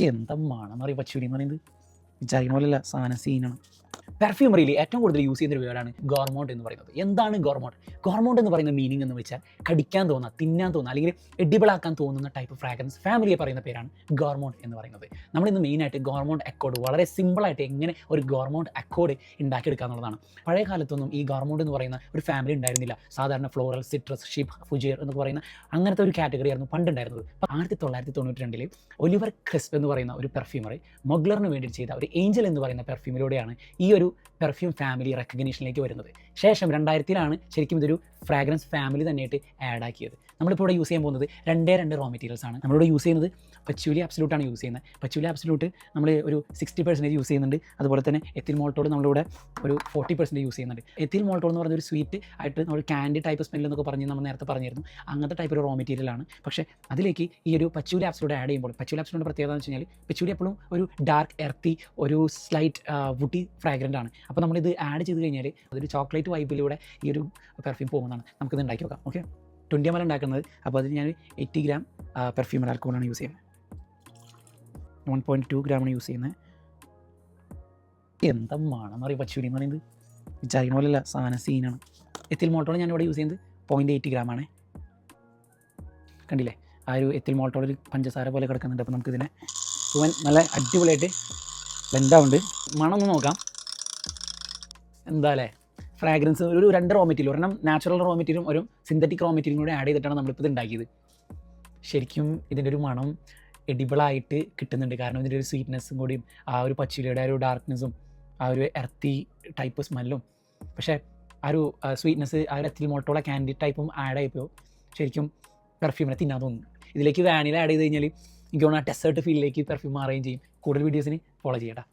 എന്താണെന്ന് പറയുക പച്ചൂരി എന്ന് പറയുന്നത് വിചാരിക്കുന്ന പോലെയല്ല, സാധനം സീനാണ്. പെർഫ്യൂമറിയിൽ ഏറ്റവും കൂടുതൽ യൂസ് ചെയ്യുന്ന ഒരു വേർഡാണ് ഗോർമോണ്ട് എന്ന് പറയുന്നത്. എന്താണ് ഗോർമോണ്ട്? ഗോർമോണ്ട് എന്ന് പറയുന്ന മീനിങ് എന്ന് വെച്ചാൽ കടിക്കാൻ തോന്നുക, തിന്നാൻ തോന്നുക, അല്ലെങ്കിൽ എഡിബിൾ ആക്കാൻ തോന്നുന്ന ടൈപ്പ് ഫ്രാഗ്രൻസ് ഫാമിലിയെ പറയുന്ന പേരാണ് ഗോർമോണ്ട് എന്ന് പറയുന്നത്. നമ്മളിന്ന് മെയിനായിട്ട് ഗോർമോണ്ട് അക്കോർഡ് വളരെ സിമ്പിളായിട്ട് എങ്ങനെ ഒരു ഗോർമോണ്ട് അക്കോർഡ് ഉണ്ടാക്കിയെടുക്കുക എന്നുള്ളതാണ്. പഴയ കാലത്തൊന്നും ഈ ഗോർമോണ്ട് എന്ന് പറയുന്ന ഒരു ഫാമിലി ഉണ്ടായിരുന്നില്ല. സാധാരണ ഫ്ലോറൽ, സിട്രസ്, ഷിപ്പ്, ഫുജിയർ എന്ന് പറയുന്ന അങ്ങനത്തെ ഒരു കാറ്റഗറി ആയിരുന്നു പണ്ടുണ്ടായിരുന്നത്. 1992 ഒലിവർ ക്രിസ്പ് എന്ന് പറയുന്ന ഒരു പെർഫ്യൂമർ മൊഗ്ലറിന് വേണ്ടി ചെയ്ത ഒരു ഏഞ്ചൽ എന്ന് പറയുന്ന പെർഫ്യൂമിലൂടെയാണ് ഈ ഒരു പെർഫ്യൂം ഫാമിലി റെക്കഗ്നീഷനിലേക്ക് വരുന്നത്. ശേഷം 2000 ശരിക്കും ഇതൊരു ഫ്രാഗ്രൻസ് ഫാമിലി തന്നെയായിട്ട് ആഡ് ആക്കിയത്. നമ്മളിപ്പോൾ ഇവിടെ യൂസ് ചെയ്യാൻ പോകുന്നത് രണ്ടേ റോ മെറ്റീരിയൽസ് ആണ്. നമ്മളിവിടെ യൂസ് ചെയ്യുന്നത് പച്ചൂലി അബ്സലൂട്ടാണ് യൂസ് ചെയ്യുന്നത്. പച്ചൂലി അബ്സലൂട്ട് നമ്മൾ ഒരു 60% യൂസ് ചെയ്യുന്നുണ്ട്. അതുപോലെ തന്നെ എത്തിൽ മോൾട്ടോട് നമ്മളിവിടെ ഒരു 40% യൂസ് ചെയ്യുന്നുണ്ട്. എത്തിൽ മോൾട്ടോട് എന്ന് പറഞ്ഞ ഒരു സ്വീറ്റ് ആയിട്ട് നമ്മൾ കാൻഡി ടൈപ്പ് സ്മെല്ല് എന്നൊക്കെ പറഞ്ഞ് നമ്മൾ നേരത്തെ പറഞ്ഞിരുന്നു. അങ്ങനത്തെ ടൈപ്പ് ഒരു റോ മെറ്റീരിയലാണ്. പക്ഷേ അതിലേക്ക് ഈ ഒരു പച്ചൂലി അബ്സലൂട്ട് ആഡ് ചെയ്യുമ്പോൾ പച്ചൂലി അബ്സലൂട്ടിൻ്റെ പ്രത്യേകത എന്ന് വെച്ച് കഴിഞ്ഞാൽ പച്ചൂലി എപ്പോഴും ഒരു ഡാർക്ക് എർത്തി, ഒരു സ്ലൈറ്റ് വുഡി ഫ്രാഗ്രൻ്റ് ആണ്. അപ്പോൾ നമ്മളിത് ആഡ് ചെയ്ത് കഴിഞ്ഞാൽ അതൊരു ചോക്ലേറ്റ് വൈബിലൂടെ ഈ ഒരു പെർഫ്യൂം പോകുന്നതാണ്. നമുക്കിത് ഉണ്ടാക്കി നോക്കാം. ഓക്കെ, 20 ml ഉണ്ടാക്കുന്നത്. അപ്പോൾ അതിന് ഞാൻ 80 gram പെർഫ്യൂമർ ആൽക്കഹോളാണ് യൂസ് ചെയ്യുന്നത്. 1.2 gram യൂസ് ചെയ്യുന്നത്. എന്താണെന്ന് പറയുക പച്ചൂരി എന്ന് പറയുന്നത് വിചാരിക്കുന്ന പോലെയല്ല, സാധനം സീനാണ്. എത്തിൽ മോൾട്ടോട് ഞാനിവിടെ യൂസ് ചെയ്യുന്നത് 0.8 gram ആണ്. കണ്ടില്ലേ, ആ ഒരു എത്തിൽ മോൾട്ടോട് ഒരു പഞ്ചസാര പോലെ കിടക്കുന്നുണ്ട്. അപ്പോൾ നമുക്കിതിനെ നല്ല അടിപൊളിയായിട്ട് ബ്ലെൻഡാവുന്നുണ്ട്. മണം ഒന്ന് നോക്കാം. എന്താ അല്ലേ, ഫ്രാഗ്രൻസ് ഒരു 2 റോ മെറ്റീരിയൽ, ഒരെണ്ണം നാച്ചുറൽ റോ മെറ്റീരിയലും ഒരു സിന്തറ്റിക് റോ മെറ്റീരിയലും കൂടെ ആഡ് ചെയ്തിട്ടാണ് നമ്മളിപ്പോൾ ഇത് ഉണ്ടാക്കിയത്. ശരിക്കും ഇതിൻ്റെ ഒരു മണം എഡിബിളായിട്ട് കിട്ടുന്നുണ്ട്. കാരണം ഇതിൻ്റെ ഒരു സ്വീറ്റ്നെസ്സും കൂടിയും ആ ഒരു പച്ചിലയുടെ ഒരു ഡാർക്ക്നെസ്സും ആ ഒരു എർത്തി ടൈപ്പ് സ്മെല്ലും, പക്ഷേ ആ ഒരു സ്വീറ്റ്നെസ് ആ ഒരു എത്തിൽ മോൾട്ടോള കാൻഡി ടൈപ്പും ആഡ് ആയിപ്പോൾ ശരിക്കും പെർഫ്യൂമിനെ തിന്നാൻ തോന്നുന്നു. ഇതിലേക്ക് വാനില ആഡ് ചെയ്ത് കഴിഞ്ഞാൽ എനിക്ക് തോന്നുന്നു ആ ഡെസേർട്ട് ഫീലിലേക്ക് പെർഫ്യൂം മാറുകയും ചെയ്യും. കൂടുതൽ വീഡിയോസിന് ഫോളോ ചെയ്യട്ടെ.